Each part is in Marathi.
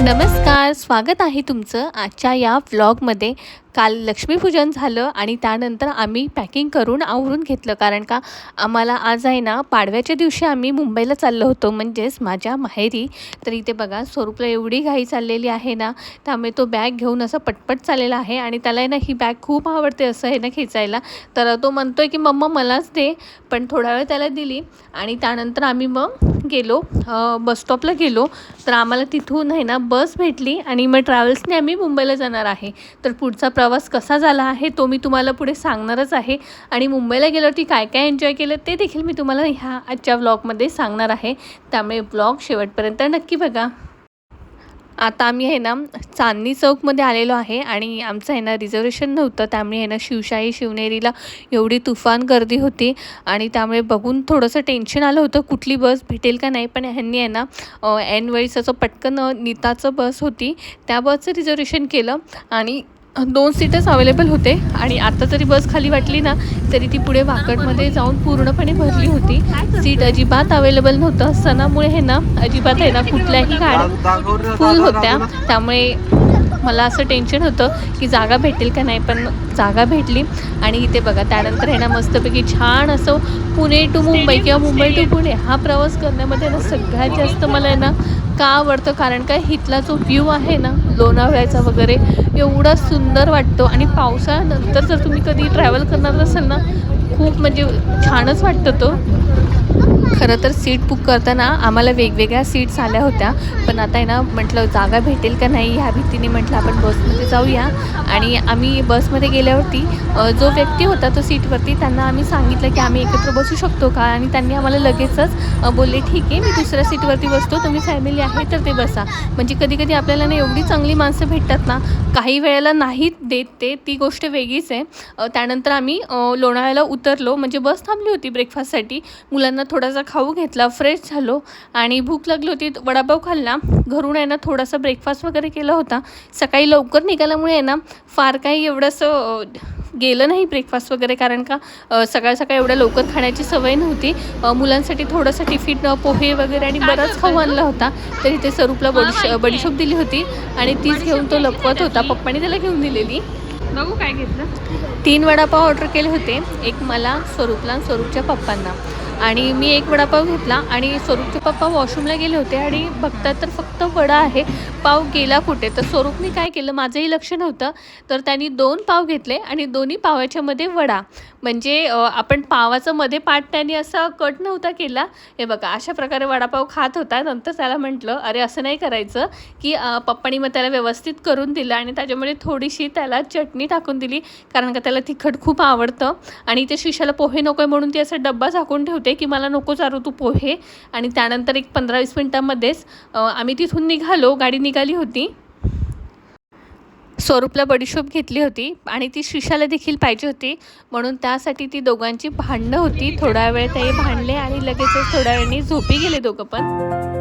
नमस्कार, स्वागत आहे तुमचं आजच्या या व्लॉगमध्ये। काल लक्ष्मीपूजन झालं आणि त्यानंतर आम्ही पॅकिंग करून आवरून घेतलं, कारण का आम्हाला आज आहे ना पाडव्याच्या दिवशी आम्ही मुंबईला चाललो होतो, म्हणजेच माझ्या माहेरी। तर इथे बघा स्वरूपला एवढी घाई चाललेली आहे ना, त्यामुळे तो बॅग घेऊन असं पटपट चाललेला आहे आणि त्याला आहे ना ही बॅग खूप आवडते असं आहे ना खेचायला। तर तो म्हणतोय की मम्मा मलाच दे, पण थोडा वेळ त्याला दिली आणि त्यानंतर आम्ही मग गेलो बस स्टॉपला गेलो। तर आम्हाला तिथून आहे ना बस भेटली आणि मग ट्रॅव्हल्सने आम्ही मुंबईला जाणार आहे। तर पुढचा प्रवास कसा झाला आहे तो मी तुम्हाला पुढे सांगणारच आहे आणि मुंबईला गेल्यावरती काय काय एन्जॉय केलं ते देखील मी तुम्हाला ह्या आजच्या व्लॉगमध्ये सांगणार आहे, त्यामुळे व्लॉग शेवटपर्यंत नक्की बघा। आता आम्ही आहे ना चांदणी चौकमध्ये आलेलो आहे आणि आमचं आहे ना रिझर्वेशन नव्हतं, त्यामुळे आहे ना शिवशाही शिवनेरीला एवढी तुफान गर्दी होती आणि त्यामुळे बघून थोडंसं टेन्शन आलं होतं कुठली बस भेटेल का नाही। पण ह्यांनी आहे ना ऐनवेळीच असं पटकन नीताचं बस होती त्या बसचं रिझर्वेशन केलं आणि 2 सीटच अवेलेबल होते आणि आता जरी बस खाली वाटली ना तरी ती पुढे वाकडमध्ये जाऊन पूर्णपणे भरली होती। सीट अजिबात अवेलेबल नव्हतं, सणामुळे हे ना अजिबात आहे ना कुठल्याही गाड्या फुल होत्या, त्यामुळे मला असं टेन्शन होतं की जागा भेटेल का नाही, पण जागा भेटली। आणि इथे बघा त्यानंतर आहे ना मस्तपैकी छान असं पुणे टू मुंबई किंवा मुंबई टू पुणे हा प्रवास करण्यामध्ये ना सगळ्यात जास्त मला आहे ना का आवडतं, कारण का इथला जो व्ह्यू आहे ना लोणावळ्याचा वगैरे एवढा सुंदर वाटतो आणि पावसाळ्यानंतर जर तुम्ही कधी ट्रॅव्हल करणार असाल ना खूप म्हणजे छानच वाटतं तो। खरं तर सीट बुक करताना आम्हाला वेगवेगळ्या सीट्स आल्या होत्या, पण आता आहे ना म्हटलं जागा भेटेल का नाही ह्या भीतीने म्हटलं आपण बसमध्ये जाऊया। आणि आम्ही बसमध्ये गेल्यावरती जो व्यक्ती होता तो सीटवरती त्यांना आम्ही सांगितलं की आम्ही एकत्र बसू शकतो का, आणि त्यांनी आम्हाला लगेचच बोलले ठीक आहे मी दुसऱ्या सीटवरती बसतो, तुम्ही फॅमिली आहे तर ते बसा। म्हणजे कधी कधी आपल्याला ना एवढी चांगली माणसं भेटतात ना, काही वेळेला नाही देत ते, ती गोष्ट वेगळीच आहे। त्यानंतर आम्ही लोणावळ्याला उतरलो, म्हणजे बस थांबली होती ब्रेकफास्टसाठी, मुलांना थोडासा खाऊ घेतला, फ्रेश झालो आणि भूक लागली होती, वडापाव खाल्ला। घरून आहे ना थोडासा ब्रेकफास्ट वगैरे केला होता, सकाळी लवकर निघाल्यामुळे आहे ना फार काही एवढंसं गेलं नाही ब्रेकफास्ट वगैरे, कारण का सकाळ सकाळ एवढ्या लवकर खाण्याची सवय नव्हती। मुलांसाठी थोडंसं टिफिन पोहे वगैरे आणि बराच खाऊ आणला होता, तर इथे स्वरूपला बडीशोप दिली होती आणि तीच घेऊन तो लपवत होता, पप्पाने त्याला घेऊन दिलेली। बघू काय घेतलं। 3 वडापाव ऑर्डर केले होते, एक मला, स्वरूपला आणि स्वरूपच्या पप्पांना, आणि मी एक वडापाव घेतला आणि स्वरूपचे पप्पा वॉशरूमला गेले होते आणि बघतात तर फक्त वडा आहे, पाव गेला कुठे। तर स्वरूपने काय केलं, माझंही लक्ष नव्हतं, तर त्यांनी 2 पाव घेतले आणि दोन्ही पावाच्या मध्ये वडा, म्हणजे आपण पावाचं मध्ये पाट त्यांनी असा कट नव्हता केला, हे बघा अशा प्रकारे वडापाव खात होता। नंतर त्याला म्हटलं अरे असं नाही करायचं, की पप्पानी मग त्याला व्यवस्थित करून दिलं आणि त्याच्यामध्ये थोडीशी त्याला चटणी टाकून दिली, कारण का त्याला तिखट खूप आवडतं। आणि ते शिशाला पोहे नको आहे म्हणून ती असा डब्बा झाकून ठेवते की मला नको चारू तू पोहे। आणि त्यानंतर एक 15-20 मिनटांमध्येच आम्ही तिथून निघालो, गाडी निघाली होती। स्वरूपला बडीशोप घेतली होती आणि ती शिशाला देखील पाहिजे होती, म्हणून त्यासाठी ती दोघांची भांडणं होती। थोडा वेळ ते भांडले आणि लगेचच थोड्या वेळाने झोपी गेले दोघं पण।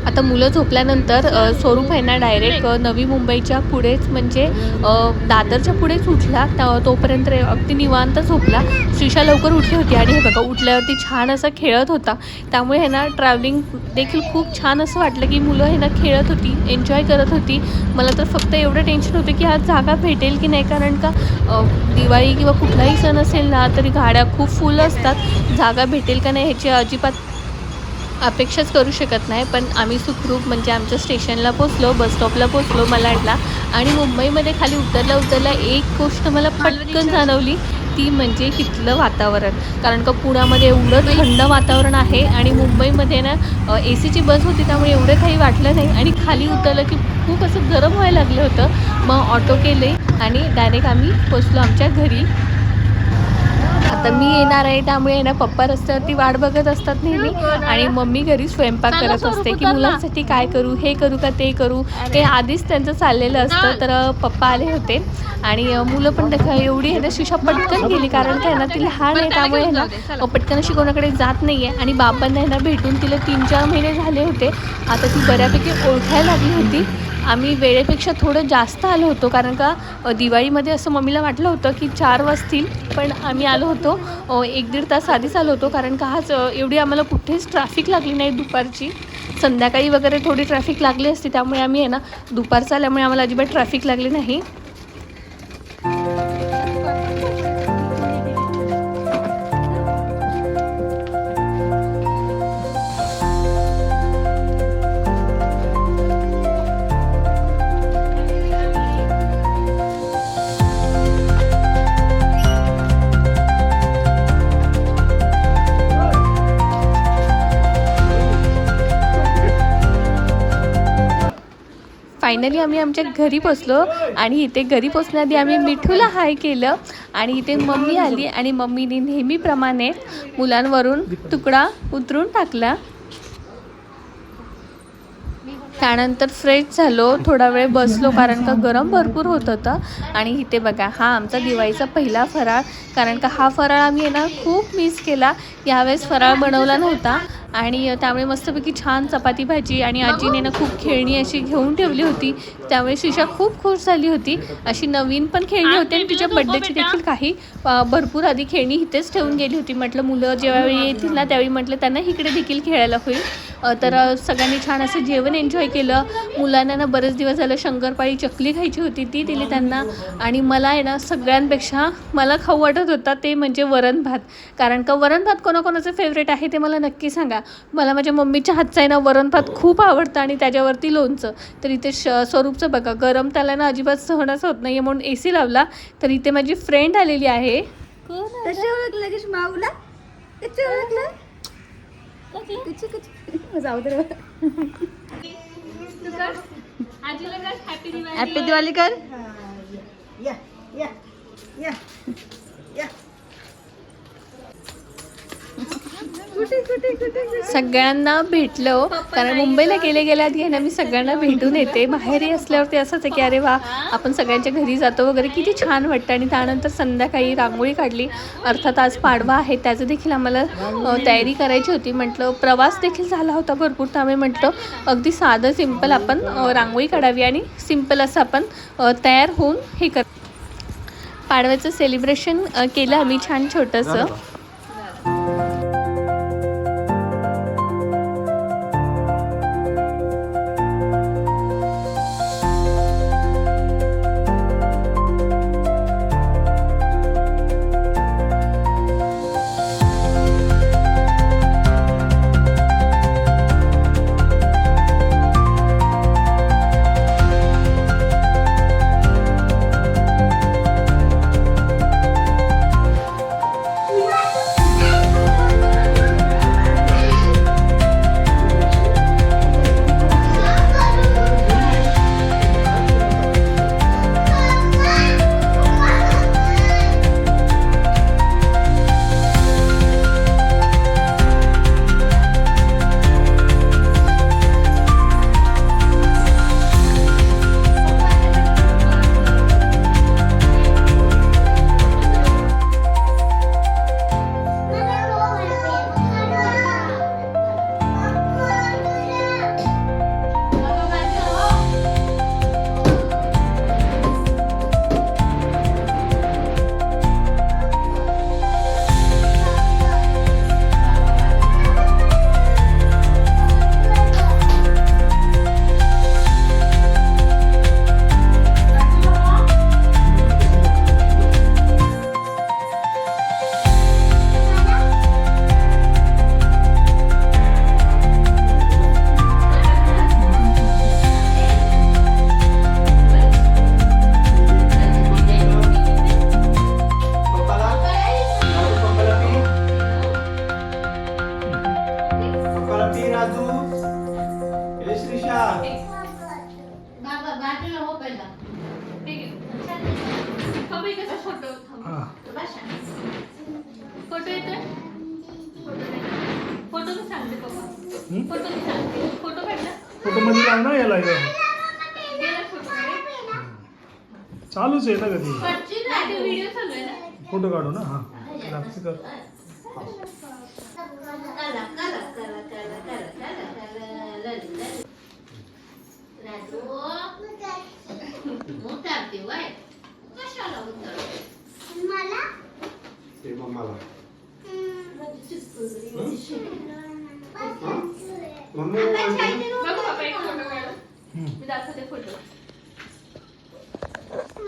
आता मुलं झोपल्यानंतर स्वरूप आहे ना डायरेक्ट नवी मुंबईच्या पुढेच, म्हणजे दादरच्या पुढेच उठला, तोपर्यंत अगदी निवांत झोपला। श्रीषा लवकर उठली होती आणि हे बघा उठल्यावरती छान असा खेळत होता, त्यामुळे आहे ना ट्रॅव्हलिंग देखील खूप छान असं वाटलं की मुलं आहे ना खेळत होती, एन्जॉय करत होती। मला तर फक्त एवढं टेन्शन होतं की आज जागा भेटेल की नाही, कारण का दिवाळी किंवा कुठलाही सण असेल ना तरी गाड्या खूप फुल असतात, जागा भेटेल का नाही ह्याची अजिबात अपेक्षाच करू शकत नाही. पण आम्ही सुखरूप म्हणजे आमच्या स्टेशनला पोचलो, बस स्टॉपला पोचलो मलाडला. आणि मुंबईमध्ये खाली उतरल्या एक गोष्ट मला पटकन जाणवली, ती म्हणजे इथलं वातावरण. कारण का पुण्यामध्ये एवढं थंड वातावरण आहे आणि मुंबईमध्ये ना AC ची बस होती त्यामुळे एवढं काही वाटलं नाही. आणि खाली उतरलं की खूप असं गरम व्हायला लागलं होतं. मग ऑटो केले आणि डायरेक्ट आम्ही पोचलो आमच्या घरी. आता मी येणार आहे त्यामुळे ना पप्पा रस्त्यावरती वाट बघत असतात नेहमी आणि मम्मी घरी स्वयंपाक करत असते की मुलांसाठी काय करू, हे करू का ते करू. ते आधीच त्यांचं चाललेलं असतं. तर पप्पा आले होते आणि मुलं पण एवढी आहे ना शिशा पटकन गेली कारण काय ना ती लहान आहे त्यामुळे ना पटकन अशी कोणाकडे जात नाही आहे. आणि बाबांना ना भेटून तिला 3-4 महिने झाले होते. आता ती बऱ्यापैकी ओळखायला लागली होती. आम्ही वेळेपेक्षा थोडं जास्त आलो होतो कारण का दिवाळीमध्ये असं मम्मीला वाटलं होतं की 4 वाजतील, पण आम्ही आलो होतो 1-1.5 तास आधीच आलो होतो. कारण का आज एवढी आम्हाला कुठेच ट्रॅफिक लागली नाही दुपारची. संध्याकाळी वगैरे थोडी ट्रॅफिक लागली असती त्यामुळे आम्ही आहे ना दुपारचं आल्यामुळे आम्हाला अजिबात ट्रॅफिक लागली नाही. फायनली आम्ही आमच्या घरी पोचलो आणि इथे घरी पोचण्याआधी आम्ही मिठूला हाय केलं आणि इथे मम्मी आली आणि मम्मीने नेहमीप्रमाणे मुलांवरून तुकडा उतरून टाकला. त्यानंतर फ्रेश झालो, थोडा वेळ बसलो कारण का गरम भरपूर होत होतं. आणि इथे बघा हा आमचा दिवाळीचा पहिला फराळ. कारण का हा फराळ आम्ही आहे ना खूप मिस केला. यावेळेस फराळ बनवला नव्हता आणि त्यामुळे मस्तपैकी छान चपाती भाजी आणि आजीने ना खूप खेळणी अशी घेऊन ठेवली होती. त्यामुळे शिशा खूप खुश झाली होती. अशी नवीन पण खेळणी होती आणि तिच्या बड्डेची देखील काही भरपूर आधी खेळणी इथेच ठेवून गेली होती. म्हटलं मुलं जेव्हावेळी येतील ना त्यावेळी म्हटलं त्यांना इकडे देखील खेळायला होईल. तर सगळ्यांनी छान असं जेवण एन्जॉय केलं. मुलांना ना बरेच दिवस झालं शंकरपाळी चकली खायची होती ती दिली त्यांना. आणि मला आहे ना सगळ्यांपेक्षा मला खाऊ वाटत होता ते म्हणजे वरण भात. कारण का वरण भात कोणाकोणाचं फेवरेट आहे ते मला नक्की सांगा. मला माझ्या मम्मीच्या हातचा आहे ना वरण भात खूप आवडतं आणि त्याच्यावरती लोणचं. तर इथे स्वरूपचं बघा गरम त्याला ना अजिबात सहनच होत नाही म्हणून AC लावला. तर इथे माझी फ्रेंड आलेली आहे. हॅपी दिवाळी कर. सगळ्यांना भेटलो कारण मुंबईला गेल्या आधी आहे ना मी सगळ्यांना भेटून येते. माहेरी असल्यावरती असंच आहे की अरे वा आपण सगळ्यांच्या घरी जातो वगैरे किती छान वाटतं. आणि त्यानंतर संध्याकाळी रांगोळी काढली. अर्थात आज पाडवा आहे त्याचं देखील आम्हाला तयारी करायची होती. म्हटलं प्रवास देखील झाला होता भरपूर त्यामुळे म्हटलं अगदी साधं सिंपल आपण रांगोळी काढावी आणि सिंपल असं आपण तयार होऊन हे कर पाडव्याचं सेलिब्रेशन केलं आम्ही छान छोटंसं. बाबा बाजूला हो पहिला. ठीक आहे. फोटो येतोय. फोटो मी सांगते पप्पा. फोटो मी सांगते. फोटो काढला. फोटो मध्ये लाव ना याला गेला फोटो काढ. चालूच आहे ना कधी व्हिडिओ चालू आहे ना. फोटो काढू ना. हा लागते कर.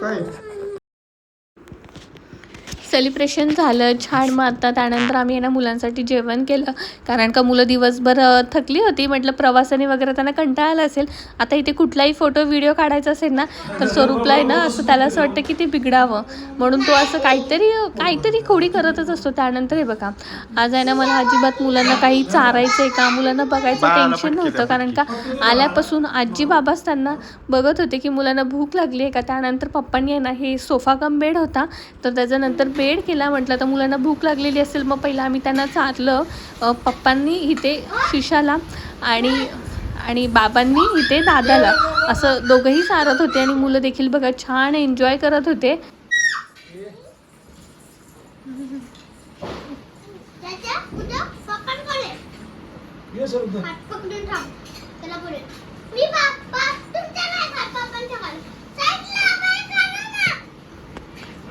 काय सेलिब्रेशन झालं छान. मग आता त्यानंतर आम्ही ना मुलांसाठी जेवण केलं, कारण का मुलं दिवसभर थकली होती. म्हटलं प्रवासाने वगैरे त्यांना कंटाळा आला असेल. आता इथे कुठलाही फोटो व्हिडिओ काढायचा असेल ना तर स्वरूपला आहे ना असं त्याला असं वाटतं की ते बिघडावं म्हणून तो असं काहीतरी खोडी करतच असतो. त्यानंतर हे बघा आज आहे ना मला अजिबात मुलांना काही चारायचं आहे का मुलांना बघायचं टेन्शन नव्हतं, कारण का आल्यापासून आजी बाबाच त्यांना बघत होते की मुलांना भूक लागली आहे का. त्यानंतर पप्पांनी आहे ना हे सोफा कम बेड होता तर त्याच्यानंतर बेड केला. म्हटलं तर मुलांना भूक लागलेली असेल मग पहिलं आम्ही त्यांना चारलं. पप्पांनी इथे शिशाला आणि बाबांनी इथे दादाला असं दोघंही चारत होते आणि मुलं देखील बघा छान एन्जॉय करत होते.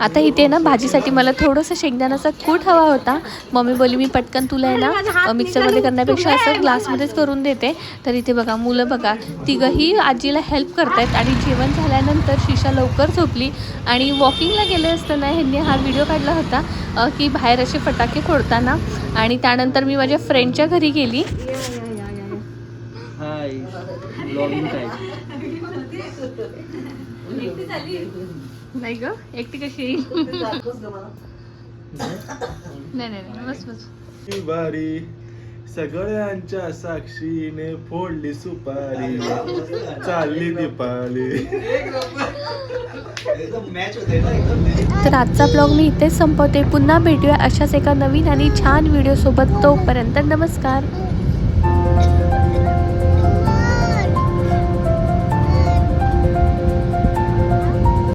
आता इथे ना भाजीसाठी मला थोडंसं शेंगदाण्याचा कूट हवा होता. मम्मी बोलली मी पटकन तुला आहे ना मिक्सरमध्ये करण्यापेक्षा असं ग्लासमध्येच करून देते. तर इथे बघा मुलं बघा तिघंही आजीला हेल्प करतायत. आणि जेवण झाल्यानंतर शिशा लवकर झोपली आणि वॉकिंगला गेले असताना ह्यांनी हा व्हिडिओ काढला होता की बाहेर असे फटाके फोडताना. आणि त्यानंतर मी माझ्या फ्रेंडच्या घरी गेली. नाही ग एकटी कशी येईल. नाही बस बारी सगळ्यांच्या साक्षीने फोडली सुपारी चालली दीपाली. तर आजचा ब्लॉग मी इथेच संपवते. पुन्हा भेटूया अशाच एका नवीन आणि छान व्हिडिओ सोबत. तोपर्यंत नमस्कार.